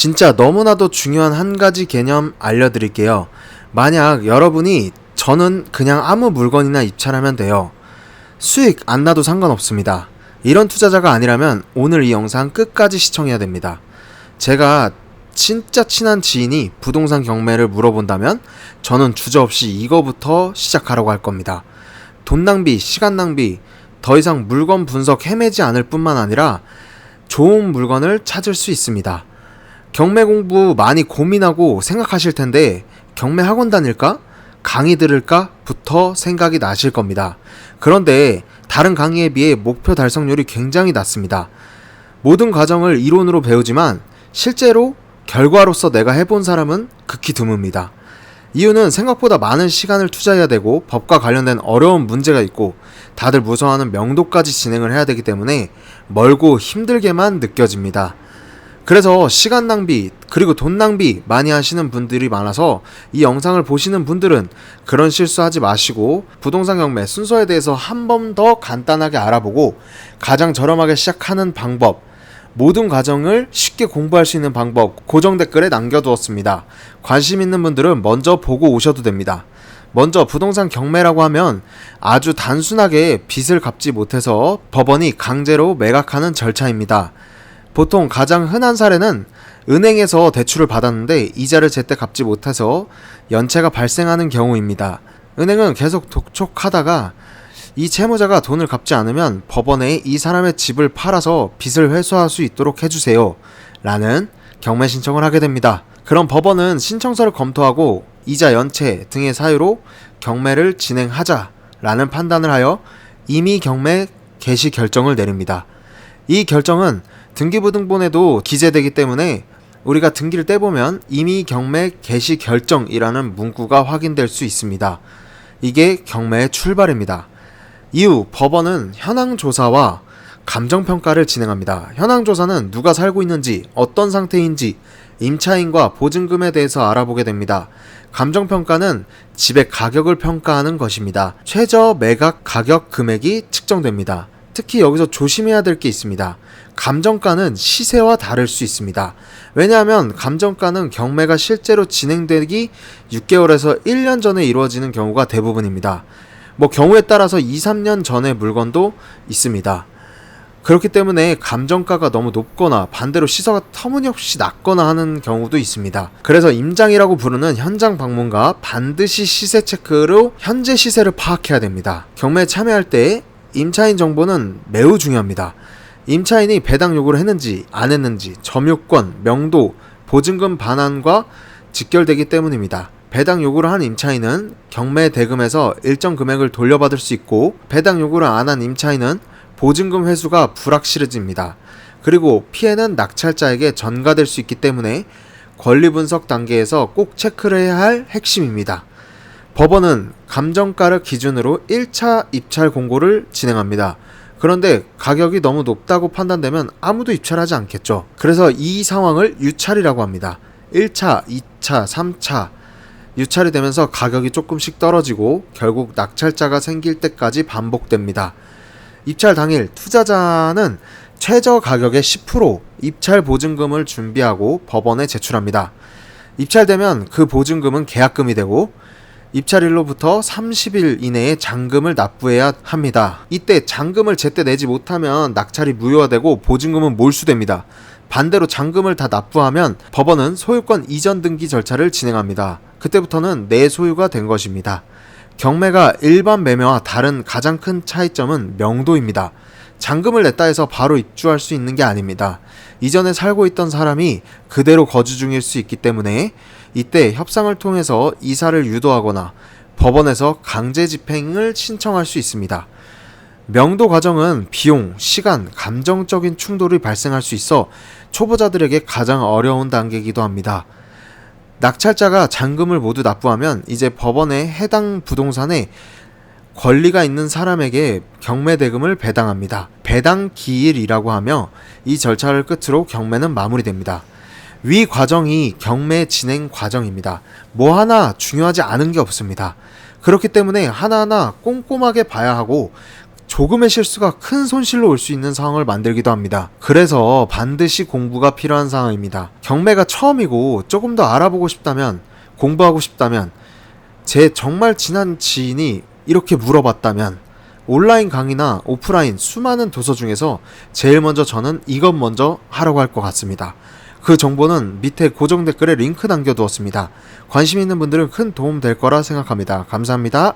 진짜 너무나도 중요한 한 가지 개념 알려드릴게요. 만약 여러분이 저는 그냥 아무 물건이나 입찰하면 돼요. 수익 안 나도 상관없습니다. 이런 투자자가 아니라면 오늘 이 영상 끝까지 시청해야 됩니다. 제가 진짜 친한 지인이 부동산 경매를 물어본다면 저는 주저없이 이거부터 시작하라고 할 겁니다. 돈 낭비, 시간 낭비, 더 이상 물건 분석 헤매지 않을 뿐만 아니라 좋은 물건을 찾을 수 있습니다. 경매 공부 많이 고민하고 생각하실 텐데 경매 학원 다닐까? 강의 들을까? 부터 생각이 나실 겁니다. 그런데 다른 강의에 비해 목표 달성률이 굉장히 낮습니다. 모든 과정을 이론으로 배우지만 실제로 결과로서 내가 해본 사람은 극히 드뭅니다. 이유는 생각보다 많은 시간을 투자해야 되고 법과 관련된 어려운 문제가 있고 다들 무서워하는 명도까지 진행을 해야 되기 때문에 멀고 힘들게만 느껴집니다. 그래서 시간 낭비 그리고 돈 낭비 많이 하시는 분들이 많아서 이 영상을 보시는 분들은 그런 실수하지 마시고 부동산 경매 순서에 대해서 한 번 더 간단하게 알아보고 가장 저렴하게 시작하는 방법, 모든 과정을 쉽게 공부할 수 있는 방법 고정 댓글에 남겨두었습니다. 관심 있는 분들은 먼저 보고 오셔도 됩니다. 먼저 부동산 경매라고 하면 아주 단순하게 빚을 갚지 못해서 법원이 강제로 매각하는 절차입니다. 보통 가장 흔한 사례는 은행에서 대출을 받았는데 이자를 제때 갚지 못해서 연체가 발생하는 경우입니다. 은행은 계속 독촉하다가 이 채무자가 돈을 갚지 않으면 법원에 이 사람의 집을 팔아서 빚을 회수할 수 있도록 해주세요 라는 경매 신청을 하게 됩니다. 그럼 법원은 신청서를 검토하고 이자 연체 등의 사유로 경매를 진행하자 라는 판단을 하여 임의 경매 개시 결정을 내립니다. 이 결정은 등기부등본에도 기재되기 때문에 우리가 등기를 떼보면 임의 경매 개시 결정이라는 문구가 확인될 수 있습니다. 이게 경매의 출발입니다. 이후 법원은 현황조사와 감정평가를 진행합니다. 현황조사는 누가 살고 있는지, 어떤 상태인지, 임차인과 보증금에 대해서 알아보게 됩니다. 감정평가는 집의 가격을 평가하는 것입니다. 최저 매각 가격 금액이 측정됩니다. 특히 여기서 조심해야 될 게 있습니다. 감정가는 시세와 다를 수 있습니다. 왜냐하면 감정가는 경매가 실제로 진행되기 6개월에서 1년 전에 이루어지는 경우가 대부분입니다. 경우에 따라서 2, 3년 전의 물건도 있습니다. 그렇기 때문에 감정가가 너무 높거나 반대로 시세가 터무니없이 낮거나 하는 경우도 있습니다. 그래서 임장이라고 부르는 현장 방문과 반드시 시세 체크로 현재 시세를 파악해야 됩니다. 경매에 참여할 때 임차인 정보는 매우 중요합니다. 임차인이 배당 요구를 했는지 안 했는지 점유권, 명도, 보증금 반환과 직결되기 때문입니다. 배당 요구를 한 임차인은 경매 대금에서 일정 금액을 돌려받을 수 있고 배당 요구를 안 한 임차인은 보증금 회수가 불확실해집니다. 그리고 피해는 낙찰자에게 전가될 수 있기 때문에 권리 분석 단계에서 꼭 체크를 해야 할 핵심입니다. 법원은 감정가를 기준으로 1차 입찰 공고를 진행합니다. 그런데 가격이 너무 높다고 판단되면 아무도 입찰하지 않겠죠. 그래서 이 상황을 유찰이라고 합니다. 1차, 2차, 3차 유찰이 되면서 가격이 조금씩 떨어지고 결국 낙찰자가 생길 때까지 반복됩니다. 입찰 당일 투자자는 최저 가격의 10% 입찰 보증금을 준비하고 법원에 제출합니다. 입찰되면 그 보증금은 계약금이 되고 입찰일로부터 30일 이내에 잔금을 납부해야 합니다. 이때 잔금을 제때 내지 못하면 낙찰이 무효화되고 보증금은 몰수됩니다. 반대로 잔금을 다 납부하면 법원은 소유권 이전 등기 절차를 진행합니다. 그때부터는 내 소유가 된 것입니다. 경매가 일반 매매와 다른 가장 큰 차이점은 명도입니다. 잔금을 냈다 해서 바로 입주할 수 있는 게 아닙니다. 이전에 살고 있던 사람이 그대로 거주 중일 수 있기 때문에 이때 협상을 통해서 이사를 유도하거나 법원에서 강제 집행을 신청할 수 있습니다. 명도 과정은 비용, 시간, 감정적인 충돌이 발생할 수 있어 초보자들에게 가장 어려운 단계이기도 합니다. 낙찰자가 잔금을 모두 납부하면 이제 법원에 해당 부동산에 권리가 있는 사람에게 경매 대금을 배당합니다. 배당 기일이라고 하며 이 절차를 끝으로 경매는 마무리됩니다. 위 과정이 경매 진행 과정입니다. 뭐 하나 중요하지 않은 게 없습니다. 그렇기 때문에 하나하나 꼼꼼하게 봐야 하고 조금의 실수가 큰 손실로 올 수 있는 상황을 만들기도 합니다. 그래서 반드시 공부가 필요한 상황입니다. 경매가 처음이고 조금 더 알아보고 싶다면, 공부하고 싶다면, 제 정말 친한 지인이 이렇게 물어봤다면 온라인 강의나 오프라인 수많은 도서 중에서 제일 먼저 저는 이것 먼저 하라고 할 것 같습니다. 그 정보는 밑에 고정 댓글에 링크 남겨두었습니다. 관심 있는 분들은 큰 도움 될 거라 생각합니다. 감사합니다.